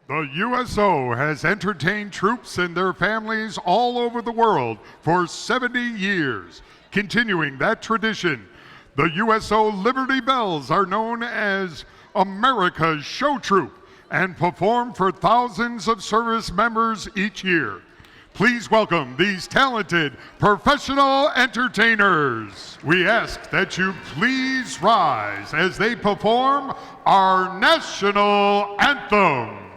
The USO has entertained troops and their families all over the world for 70 years. Continuing that tradition, the USO Liberty Bells are known as America's show troupe and perform for thousands of service members each year. Please welcome these talented professional entertainers. We ask that you please rise as they perform our national anthem.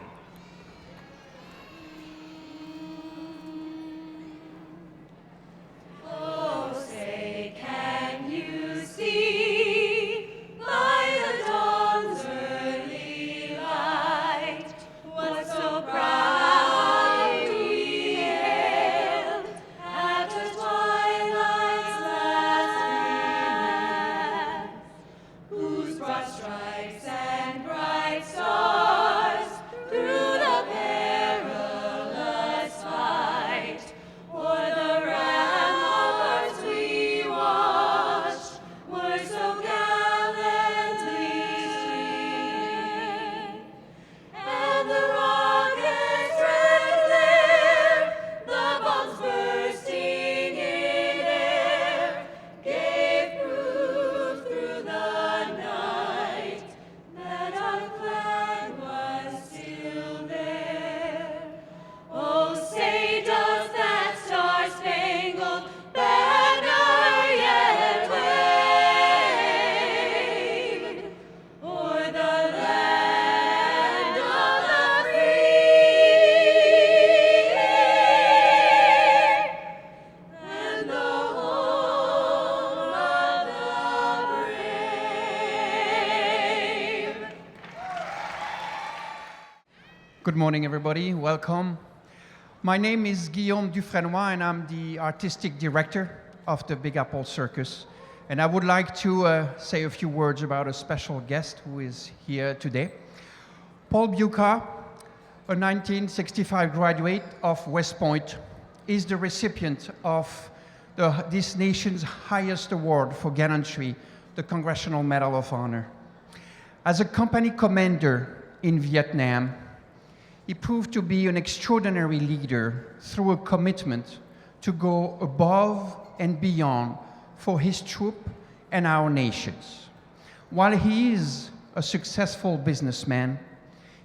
Good morning, everybody. Welcome. My name is Guillaume Dufresnoy, and I'm the artistic director of the Big Apple Circus. And I would like to say a few words about a special guest who is here today. Paul Buca, a 1965 graduate of West Point, is the recipient of this nation's highest award for gallantry, the Congressional Medal of Honor. As a company commander in Vietnam, he proved to be an extraordinary leader through a commitment to go above and beyond for his troop and our nations. While he is a successful businessman,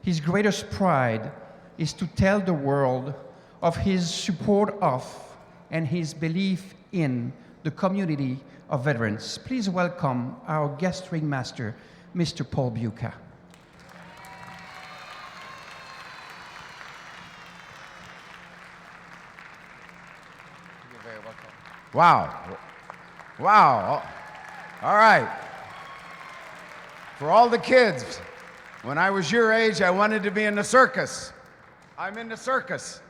his greatest pride is to tell the world of his support of and his belief in the community of veterans. Please welcome our guest ringmaster, Mr. Paul Buca. Wow. Wow. All right. For all the kids, when I was your age, I wanted to be in the circus. I'm in the circus.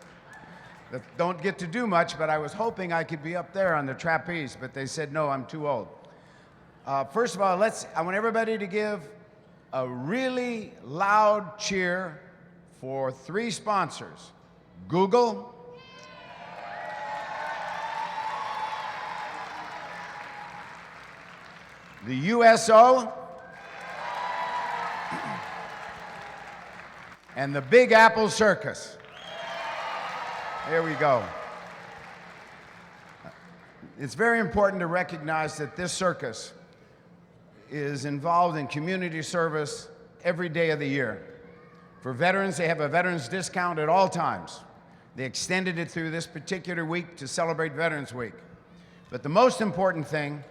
Don't get to do much, but I was hoping I could be up there on the trapeze, but they said, no, I'm too old. First of all, I want everybody to give a really loud cheer for 3 sponsors: Google, the USO, and the Big Apple Circus. Here we go. It's very important to recognize that this circus is involved in community service every day of the year. For veterans, they have a veterans discount at all times. They extended it through this particular week to celebrate Veterans Week. But the most important thing,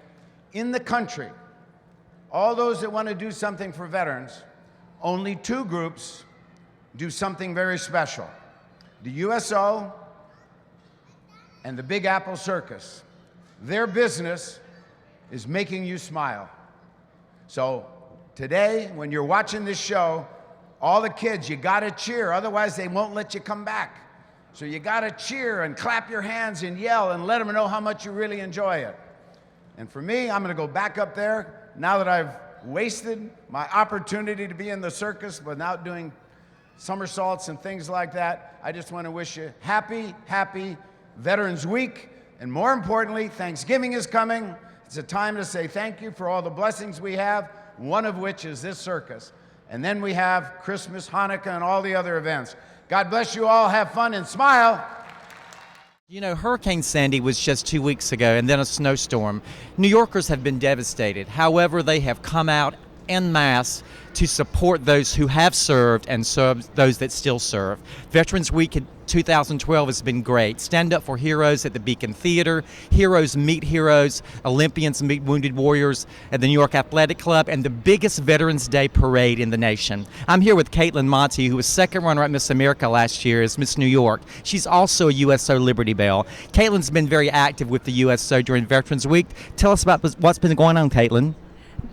in the country, all those that want to do something for veterans, only 2 groups do something very special: the USO and the Big Apple Circus. Their business is making you smile. So today, when you're watching this show, all the kids, you gotta cheer, otherwise they won't let you come back. So you gotta cheer and clap your hands and yell and let them know how much you really enjoy it. And for me, I'm gonna go back up there now that I've wasted my opportunity to be in the circus without doing somersaults and things like that. I just want to wish you happy Veterans Week, and more importantly, Thanksgiving is coming. It's a time to say thank you for all the blessings we have, one of which is this circus. And then we have Christmas, Hanukkah, and all the other events. God bless you all. Have fun and smile. You know, Hurricane Sandy was just 2 weeks ago, and then a snowstorm. New Yorkers have been devastated. However, they have come out en masse to support those who have served and serve those that still serve. Veterans Week in 2012 has been great. Stand Up for Heroes at the Beacon Theater, Heroes Meet Heroes, Olympians Meet Wounded Warriors at the New York Athletic Club, and the biggest Veterans Day parade in the nation. I'm here with Caitlin Monty, who was second runner-up Miss America last year as Miss New York. She's also a USO Liberty Bell. Caitlin's been very active with the USO during Veterans Week. Tell us about what's been going on, Caitlin.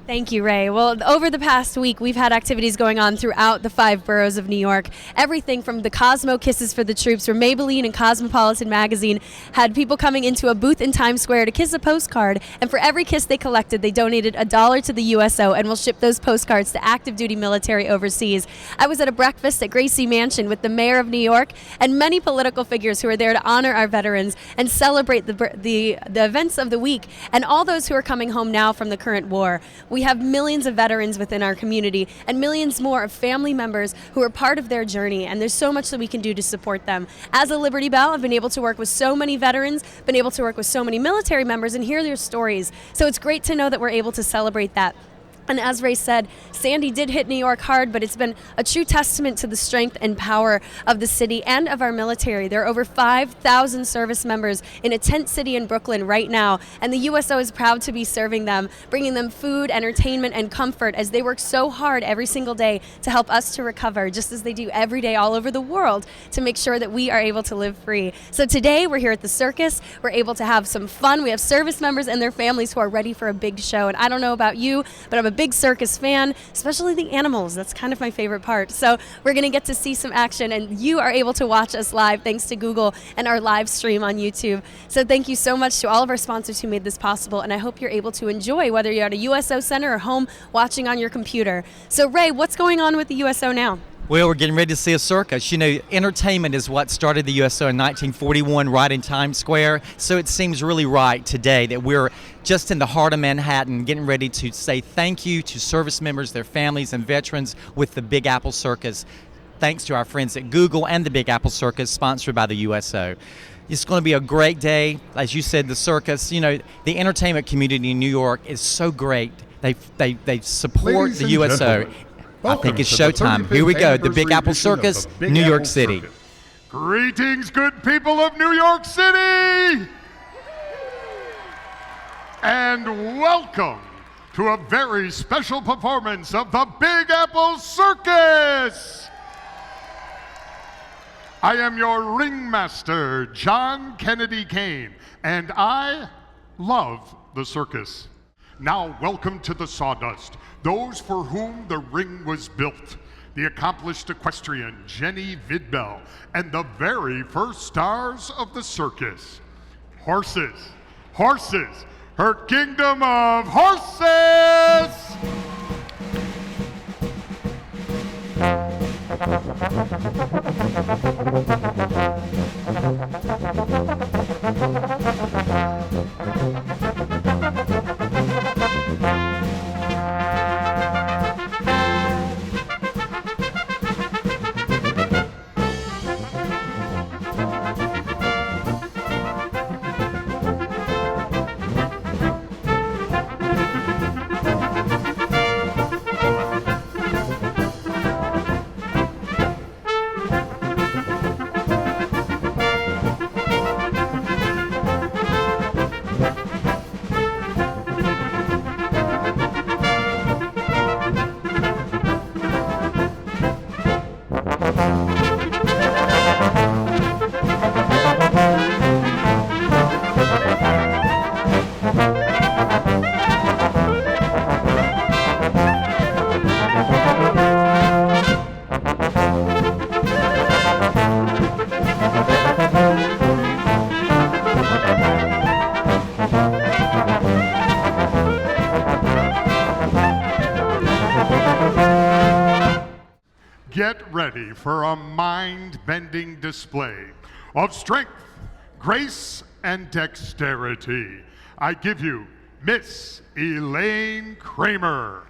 Thank you, Ray. Well, over the past week, we've had activities going on throughout the 5 boroughs of New York. Everything from the Cosmo Kisses for the Troops, where Maybelline and Cosmopolitan magazine had people coming into a booth in Times Square to kiss a postcard, and for every kiss they collected, they donated $1 to the USO and will ship those postcards to active duty military overseas. I was at a breakfast at Gracie Mansion with the mayor of New York and many political figures who are there to honor our veterans and celebrate the events of the week and all those who are coming home now from the current war. We have millions of veterans within our community and millions more of family members who are part of their journey, and there's so much that we can do to support them. As a Liberty Bell, I've been able to work with so many veterans, been able to work with so many military members and hear their stories. So it's great to know that we're able to celebrate that. And as Ray said, Sandy did hit New York hard, but it's been a true testament to the strength and power of the city and of our military. There are over 5,000 service members in a tent city in Brooklyn right now, and the USO is proud to be serving them, bringing them food, entertainment, and comfort as they work so hard every single day to help us to recover, just as they do every day all over the world to make sure that we are able to live free. So today, we're here at the circus. We're able to have some fun. We have service members and their families who are ready for a big show. And I don't know about you, but I'm a big circus fan, especially the animals. That's kind of my favorite part. So we're going to get to see some action, and you are able to watch us live thanks to Google and our live stream on YouTube. So thank you so much to all of our sponsors who made this possible, and I hope you're able to enjoy whether you're at a USO center or home watching on your computer. So Ray, what's going on with the USO now? Well, we're getting ready to see a circus. You know, entertainment is what started the USO in 1941 right in Times Square. So it seems really right today that we're just in the heart of Manhattan getting ready to say thank you to service members, their families, and veterans with the Big Apple Circus. Thanks to our friends at Google and the Big Apple Circus, sponsored by the USO. It's going to be a great day. As you said, the circus, you know, the entertainment community in New York is so great. They support Ladies the and USO. gentlemen, I think welcome it's to the showtime. 35th Here we go, the Big anniversary Apple edition of Circus, the Big New York Apple City. Circus. Greetings, good people of New York City! And welcome to a very special performance of the Big Apple Circus! I am your ringmaster, John Kennedy Kane, and I love the circus. Now welcome to the sawdust, those for whom the ring was built, the accomplished equestrian Jenny Vidbell, and the very first stars of the circus. Horses, horses, her kingdom of horses! Get ready for a mind-bending display of strength, grace, and dexterity. I give you Miss Elaine Kramer.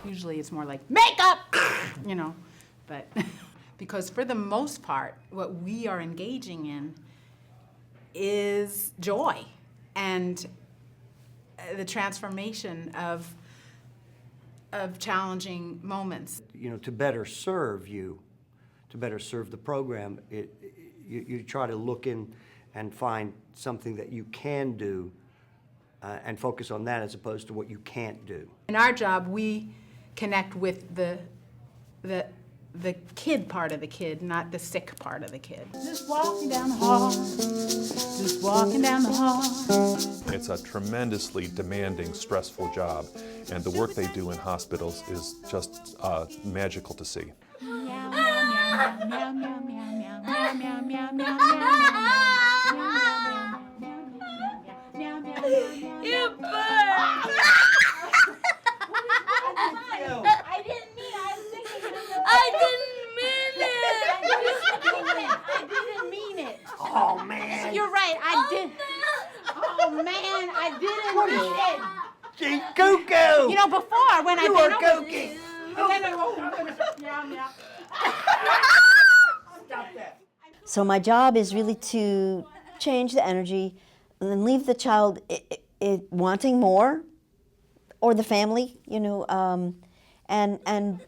Usually it's more like makeup, you know, but because for the most part, what we are engaging in is joy and the transformation of challenging moments. You know, to better serve you, to better serve the program, you try to look in and find something that you can do and focus on that as opposed to what you can't do. In our job, we connect with the kid part of the kid, not the sick part of the kid. Just walking down the hall, just walking down the hall. It's a tremendously demanding, stressful job, and the work they do in hospitals is just magical to see. You bird! Oh, man! You're right, I did. Oh man, I didn't mean it. She's cuckoo! You know, before when You I are bent over. kooky! Stop that. So my job is really to change the energy and then leave the child wanting more, or the family, you know, and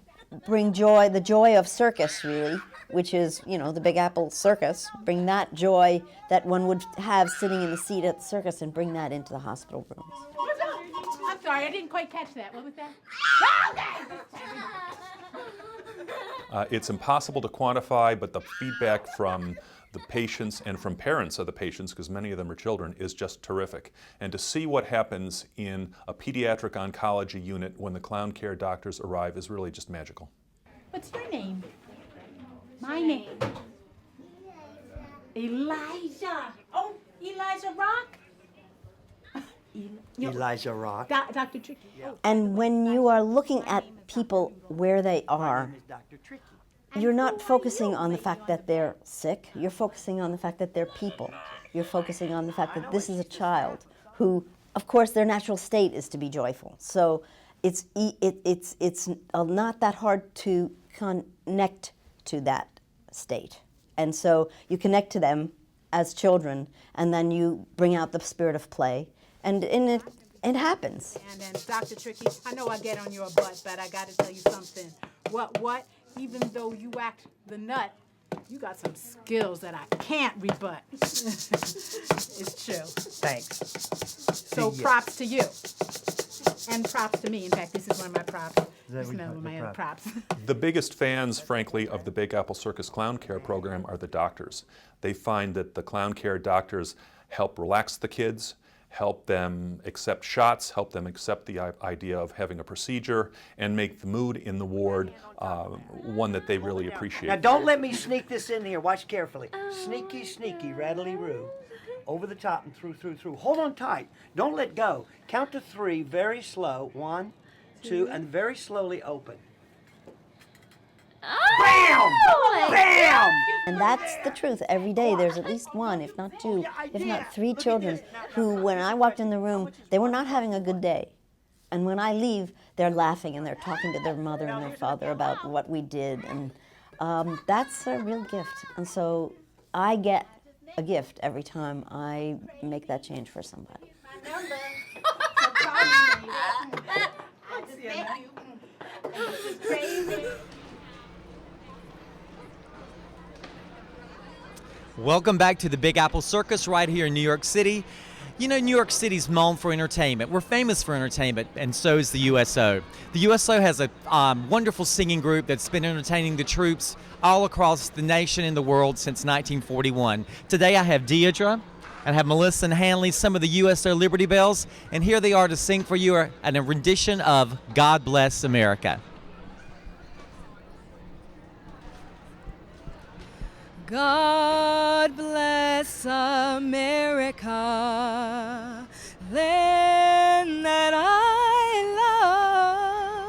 bring joy, the joy of circus, really, which is, you know, the Big Apple Circus. Bring that joy that one would have sitting in the seat at the circus and bring that into the hospital rooms. I'm sorry, I didn't quite catch that. What was that? It's impossible to quantify, but the feedback from the patients and from parents of the patients, because many of them are children, is just terrific. And to see what happens in a pediatric oncology unit when the clown care doctors arrive is really just magical. What's your name? My name. Elijah. Oh, Elijah Rock? Elijah Rock. Dr. Tricky. And when you are looking at people where they are, Dr. Tricky. you're not focusing on the fact that they're sick. You're focusing on the fact that they're people. You're focusing on the fact that this is a child who, of course, their natural state is to be joyful. So it's not that hard to connect to that state. And so you connect to them as children, and then you bring out the spirit of play, and it happens. And then Dr. Tricky, I know I get on your butt, but I got to tell you something. What? Even though you act the nut, you got some skills that I can't rebut. It's true. Thanks. So props to you. And props to me. In fact, this is one of my props. This is what you one of my other props. The biggest fans, frankly, of the Big Apple Circus Clown Care program are the doctors. They find that the clown care doctors help relax the kids, help them accept shots, help them accept the idea of having a procedure, and make the mood in the ward one that they really appreciate. Now don't let me sneak this in here. Watch carefully. Sneaky, sneaky, rattly-roo. Over the top and through. Hold on tight. Don't let go. Count to 3 very slow. 1, two, and very slowly open. Oh, Bam! And that's the truth. Every day there's at least one, if not two, if not three children who, when I walked in the room, they were not having a good day. And when I leave, they're laughing and they're talking to their mother and their father about what we did. And that's a real gift. And so I get a gift every time I make that change for somebody. Welcome back to the Big Apple Circus right here in New York City. You know, New York City's known for entertainment. We're famous for entertainment, and so is the USO. The USO has a wonderful singing group that's been entertaining the troops all across the nation and the world since 1941. Today I have Deidre, I have Melissa and Hanley, some of the USO Liberty Bells, and here they are to sing for you a rendition of God Bless America. God bless America, land that I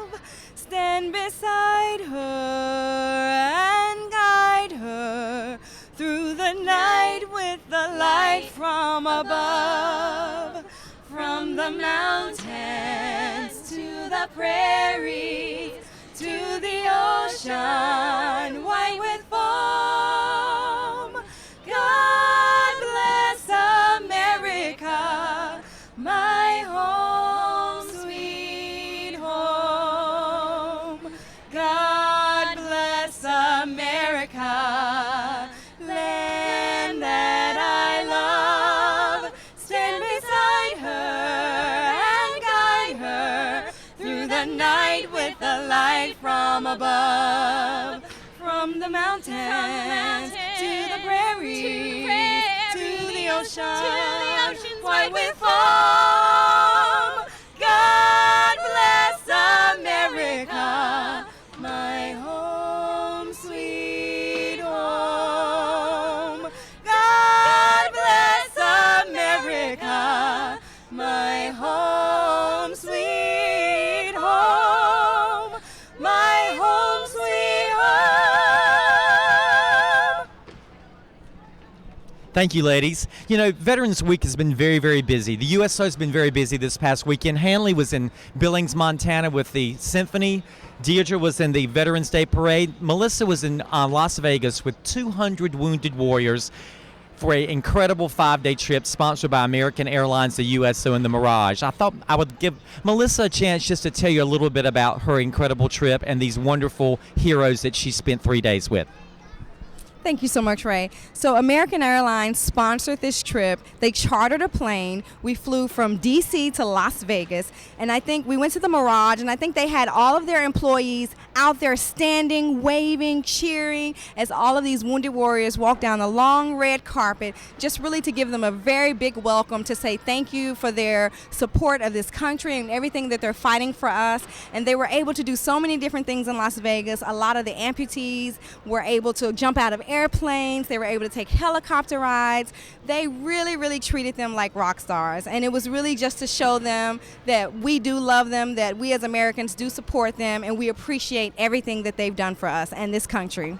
love. Stand beside her and guide her through the night with the light from above. From the mountains to the prairies, to the ocean white with foam. God bless America, my home, sweet home. God bless America, land that I love. Stand beside her and guide her through the night with the light from above. From the mountains to the prairies, to the ocean, white with foam. God bless America, my home, sweet home. God bless America, my home, sweet home. My home, sweet home. Thank you, ladies. You know, Veterans Week has been very, very busy. The USO has been very busy this past weekend. Hanley was in Billings, Montana with the symphony. Deidre was in the Veterans Day Parade. Melissa was in Las Vegas with 200 wounded warriors for an incredible 5-day trip sponsored by American Airlines, the USO, and the Mirage. I thought I would give Melissa a chance just to tell you a little bit about her incredible trip and these wonderful heroes that she spent 3 days with. Thank you so much, Ray. So American Airlines sponsored this trip. They chartered a plane. We flew from D.C. to Las Vegas, and I think we went to the Mirage, and I think they had all of their employees out there standing, waving, cheering as all of these wounded warriors walked down the long red carpet, just really to give them a very big welcome, to say thank you for their support of this country and everything that they're fighting for us. And they were able to do so many different things in Las Vegas. A lot of the amputees were able to jump out of airplanes. They were able to take helicopter rides. They really, really treated them like rock stars. And it was really just to show them that we do love them, that we as Americans do support them, and we appreciate everything that they've done for us and this country.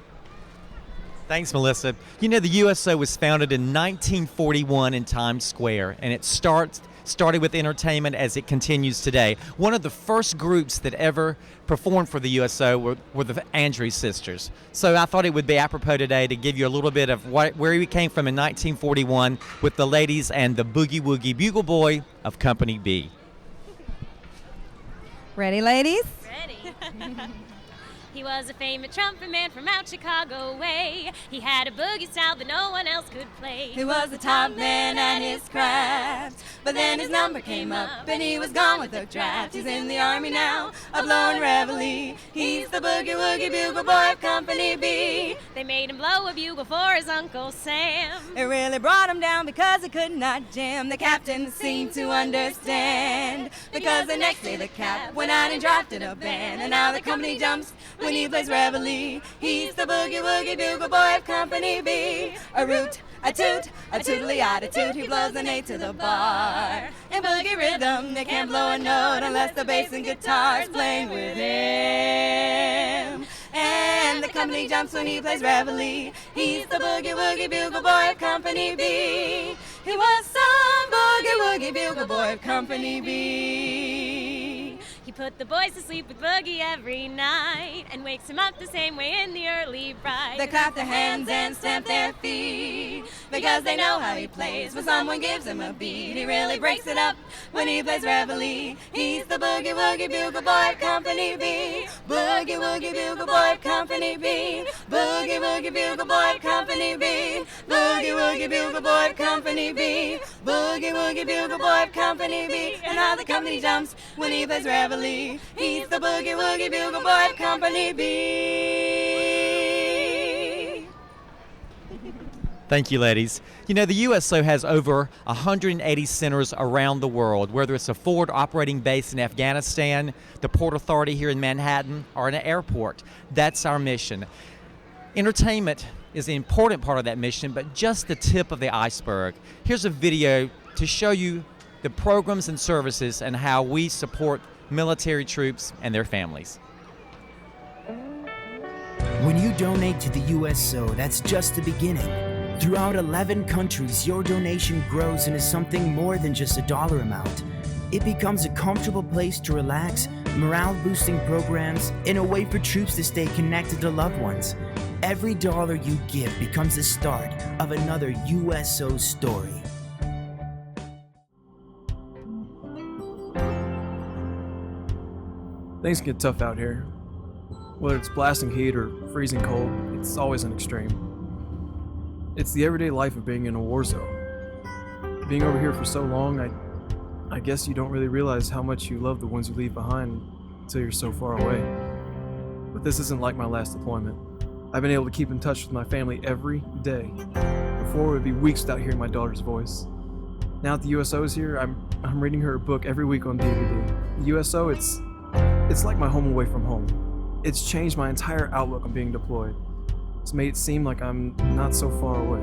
Thanks, Melissa. You know, the USO was founded in 1941 in Times Square, and it started with entertainment as it continues today. One of the first groups that ever performed for the USO were the Andrews Sisters. So I thought it would be apropos today to give you a little bit of where we came from in 1941 with the ladies and the Boogie Woogie Bugle Boy of Company B. Ready, ladies? Ready. He was a famous trumpet man from out Chicago way. He had a boogie style that no one else could play. He was the top man at his craft, but then his number came up and he was gone with the draft. He's in the army now, a blowing reveille. He's the Boogie Woogie Bugle Boy of Company B. They made him blow a bugle for his Uncle Sam. It really brought him down because he could not jam. The captain seemed to understand, because the next day the cap went out and drafted a band, and now the company jumps when he plays reveille. He's the Boogie Woogie Bugle Boy of Company B. A root, a toot, a tootly-odd, a toot. He blows an 8 to the bar. In boogie rhythm, they can't blow a note unless the bass and guitar's playing with him. And the company jumps when he plays reveille. He's the boogie-woogie bugle boy of Company B. He was some boogie-woogie bugle boy of Company B. He put the boys to sleep with Boogie every night and wakes him up the same way in the early bride. They clap their hands and stamp their feet because they know how he plays. When someone gives him a beat, he really breaks it up when he plays reveille. He's the boogie-woogie bugle boy of Company B. Boogie-woogie bugle boy of Company B. Boogie-woogie bugle boy of Company B. Boogie-woogie bugle boy of Company B. Boogie-woogie bugle boy of Company B. And how the company jumps when he plays reveille. He's the boogie-woogie bugle boy of Company B. Thank you, ladies. You know, the USO has over 180 centers around the world, whether it's a forward operating base in Afghanistan, the Port Authority here in Manhattan, or an airport. That's our mission. Entertainment is an important part of that mission, but just the tip of the iceberg. Here's a video to show you the programs and services and how we support military troops and their families. When you donate to the USO, that's just the beginning. Throughout 11 countries, your donation grows and is something more than just a dollar amount. It becomes a comfortable place to relax, morale-boosting programs, and a way for troops to stay connected to loved ones. Every dollar you give becomes the start of another USO story. Things get tough out here. Whether it's blasting heat or freezing cold, it's always an extreme. It's the everyday life of being in a war zone. Being over here for so long, I guess you don't really realize how much you love the ones you leave behind until you're so far away. But this isn't like my last deployment. I've been able to keep in touch with my family every day. Before, it would be weeks without hearing my daughter's voice. Now that the USO is here, I'm reading her a book every week on DVD. The USO, it's like my home away from home. It's changed my entire outlook on being deployed. It's made it seem like I'm not so far away.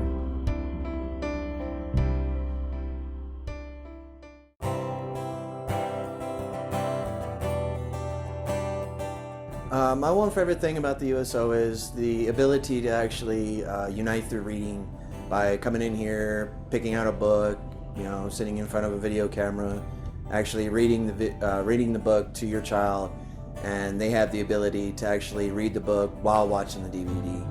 My one favorite thing about the USO is the ability to actually unite through reading by coming in here, picking out a book, you know, sitting in front of a video camera, actually reading the book to your child, and they have the ability to actually read the book while watching the DVD.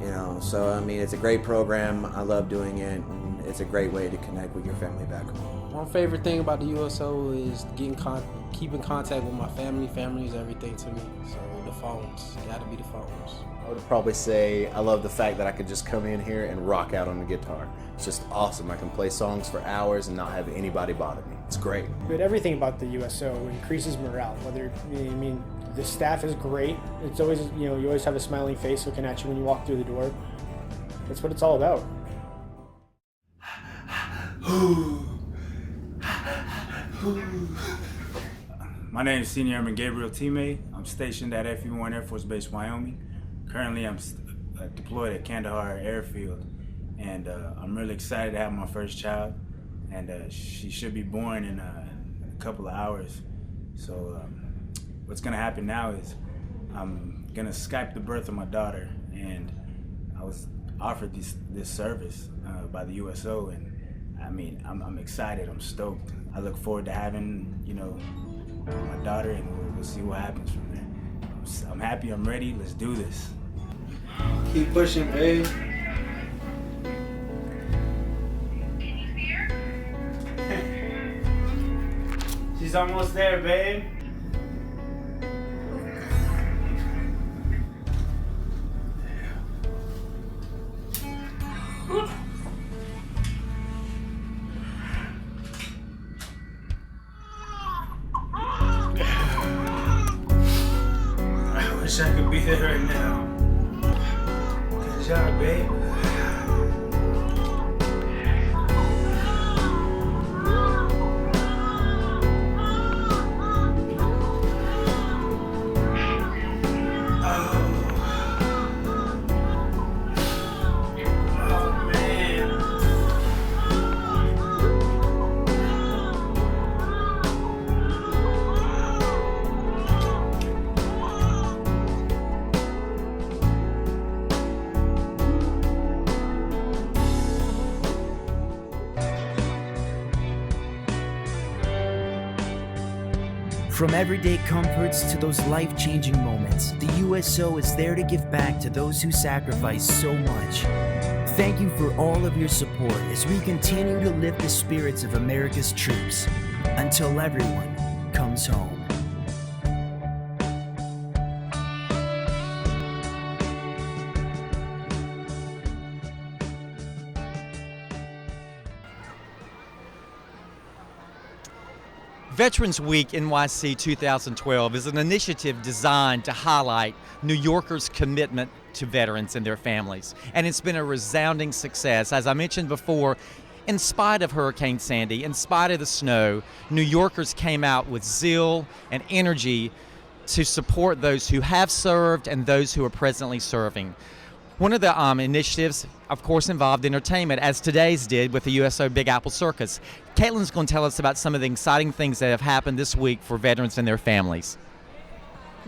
You know, so I mean, it's a great program. I love doing it, and it's a great way to connect with your family back home. One favorite thing about the USO is keeping contact with my family. Family is everything to me. So the phones, gotta be the phones. I would probably say I love the fact that I could just come in here and rock out on the guitar. It's just awesome. I can play songs for hours and not have anybody bother me. It's great. But everything about the USO increases morale. The staff is great. It's always, you always have a smiling face looking at you when you walk through the door. That's what it's all about. My name is Senior Airman Gabriel Time. I'm stationed at FE1 Air Force Base, Wyoming. Currently, I'm deployed at Kandahar Airfield, and I'm really excited to have my first child, and she should be born in a couple of hours. So what's gonna happen now is I'm gonna Skype the birth of my daughter, and I was offered this service by the USO, and I mean, I'm excited, I'm stoked. I look forward to having, my daughter, and we'll see what happens from there. I'm happy, I'm ready, let's do this. Keep pushing, babe. She's almost there, babe. I wish I could be there right now. Good job, babe. Oh, man. From everyday comforts to those life-changing moments, the USO is there to give back to those who sacrifice so much. Thank you for all of your support as we continue to lift the spirits of America's troops until everyone comes home. Veterans Week NYC 2012 is an initiative designed to highlight New Yorkers' commitment to veterans and their families. And it's been a resounding success. As I mentioned before, in spite of Hurricane Sandy, in spite of the snow, New Yorkers came out with zeal and energy to support those who have served and those who are presently serving. One of the initiatives, of course, involved entertainment, as today's did with the USO Big Apple Circus. Caitlin's going to tell us about some of the exciting things that have happened this week for veterans and their families.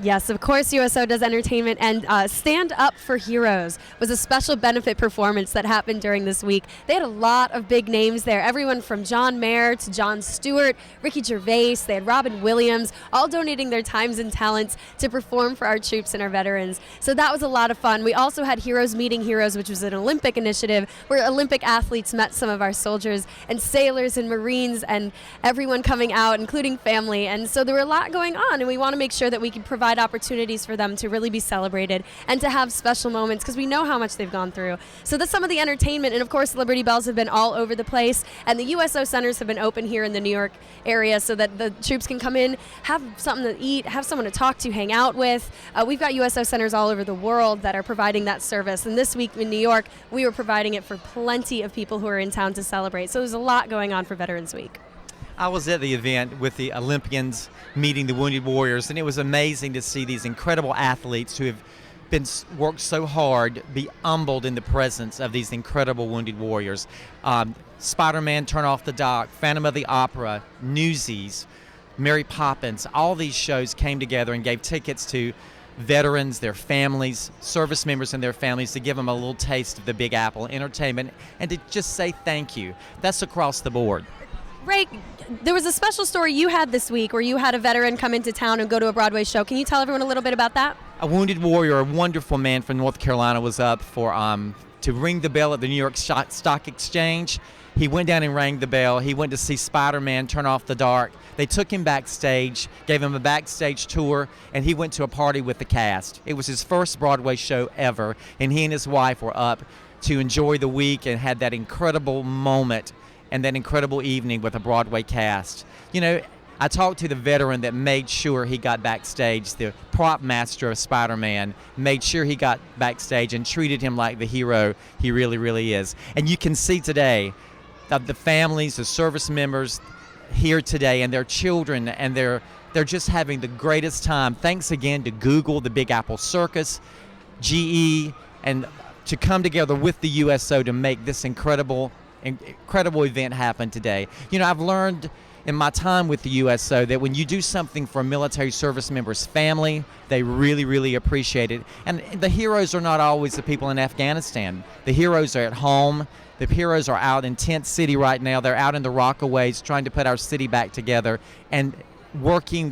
Yes, of course, USO does entertainment, and Stand Up for Heroes was a special benefit performance that happened during this week. They had a lot of big names there, everyone from John Mayer to Jon Stewart, Ricky Gervais, they had Robin Williams, all donating their times and talents to perform for our troops and our veterans. So that was a lot of fun. We also had Heroes Meeting Heroes, which was an Olympic initiative where Olympic athletes met some of our soldiers and sailors and Marines and everyone coming out, including family. And so there were a lot going on, and we want to make sure that we can provide opportunities for them to really be celebrated and to have special moments because we know how much they've gone through. So that's some of the entertainment, and of course Liberty Bells have been all over the place, and the USO centers have been open here in the New York area so that the troops can come in, have something to eat, have someone to talk to, hang out with. We've got USO centers all over the world that are providing that service, and this week in New York we were providing it for plenty of people who are in town to celebrate. So there's a lot going on for Veterans Week. I was at the event with the Olympians meeting the Wounded Warriors, and it was amazing to see these incredible athletes who have worked so hard be humbled in the presence of these incredible Wounded Warriors. Spider-Man, Turn Off the Dock, Phantom of the Opera, Newsies, Mary Poppins, all these shows came together and gave tickets to veterans, their families, service members and their families to give them a little taste of the Big Apple entertainment and to just say thank you. That's across the board. Ray, there was a special story you had this week where you had a veteran come into town and go to a Broadway show. Can you tell everyone a little bit about that? A Wounded Warrior, a wonderful man from North Carolina, was up for to ring the bell at the New York Stock Exchange. He went down and rang the bell. He went to see Spider-Man, Turn Off the Dark. They took him backstage, gave him a backstage tour, and he went to a party with the cast. It was his first Broadway show ever, and he and his wife were up to enjoy the week and had that incredible moment and that incredible evening with a Broadway cast. You know, I talked to the veteran that made sure he got backstage, the prop master of Spider-Man, made sure he got backstage and treated him like the hero he really, really is. And you can see today that the families, the service members here today and their children, and they're just having the greatest time. Thanks again to Google, the Big Apple Circus, GE, and to come together with the USO to make this incredible event happen today. You know, I've learned in my time with the USO that when you do something for a military service member's family, they really, really appreciate it. And the heroes are not always the people in Afghanistan. The heroes are at home. The heroes are out in Tent City right now. They're out in the Rockaways trying to put our city back together and working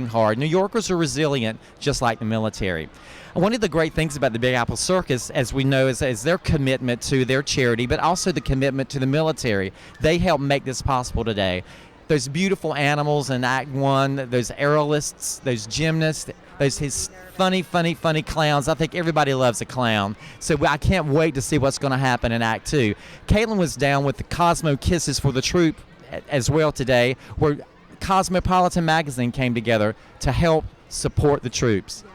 hard. New Yorkers are resilient, just like the military. One of the great things about the Big Apple Circus, as we know, is their commitment to their charity, but also the commitment to the military. They help make this possible today. Those beautiful animals in Act 1, those aerialists, those gymnasts, his funny clowns. I think everybody loves a clown. So I can't wait to see what's going to happen in Act 2. Caitlin was down with the Cosmo Kisses for the Troop as well today, where Cosmopolitan Magazine came together to help support the troops.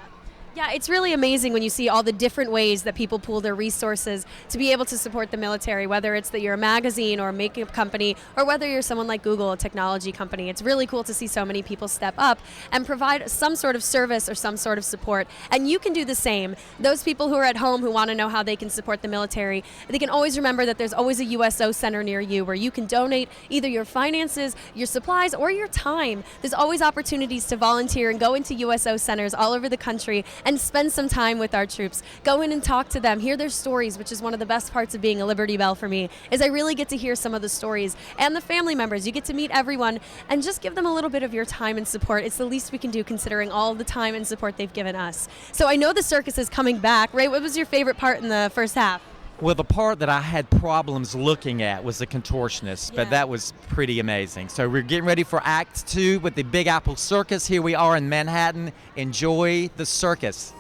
Yeah, it's really amazing when you see all the different ways that people pool their resources to be able to support the military, whether it's that you're a magazine or a makeup company, or whether you're someone like Google, a technology company. It's really cool to see so many people step up and provide some sort of service or some sort of support. And you can do the same. Those people who are at home who want to know how they can support the military, they can always remember that there's always a USO center near you where you can donate either your finances, your supplies, or your time. There's always opportunities to volunteer and go into USO centers all over the country and spend some time with our troops. Go in and talk to them, hear their stories, which is one of the best parts of being a Liberty Bell for me, is I really get to hear some of the stories and the family members. You get to meet everyone and just give them a little bit of your time and support. It's the least we can do considering all the time and support they've given us. So I know the circus is coming back. Ray, what was your favorite part in the first half? Well, the part that I had problems looking at was the contortionist, but that was pretty amazing. So we're getting ready for Act 2 with the Big Apple Circus. Here we are in Manhattan. Enjoy the circus.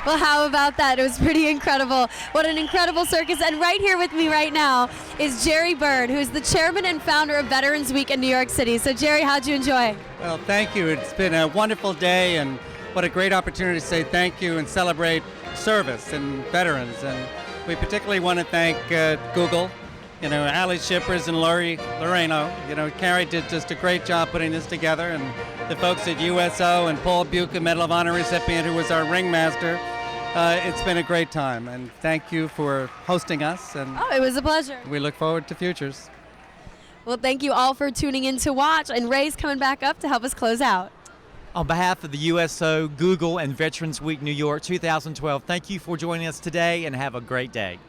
Well, how about that? It was pretty incredible. What an incredible circus. And right here with me right now is Jerry Byrd, who's the chairman and founder of Veterans Week in New York City. So, Jerry, how'd you enjoy? Well, thank you. It's been a wonderful day, and what a great opportunity to say thank you and celebrate service and veterans. And we particularly want to thank Google, Ali Shippers and Lori Loreno. Carrie did just a great job putting this together, and the folks at USO and Paul Bucha, Medal of Honor recipient, who was our ringmaster. It's been a great time, and thank you for hosting us. And oh, it was a pleasure. We look forward to futures. Well, thank you all for tuning in to watch, and Ray's coming back up to help us close out. On behalf of the USO, Google, and Veterans Week New York 2012, thank you for joining us today, and have a great day.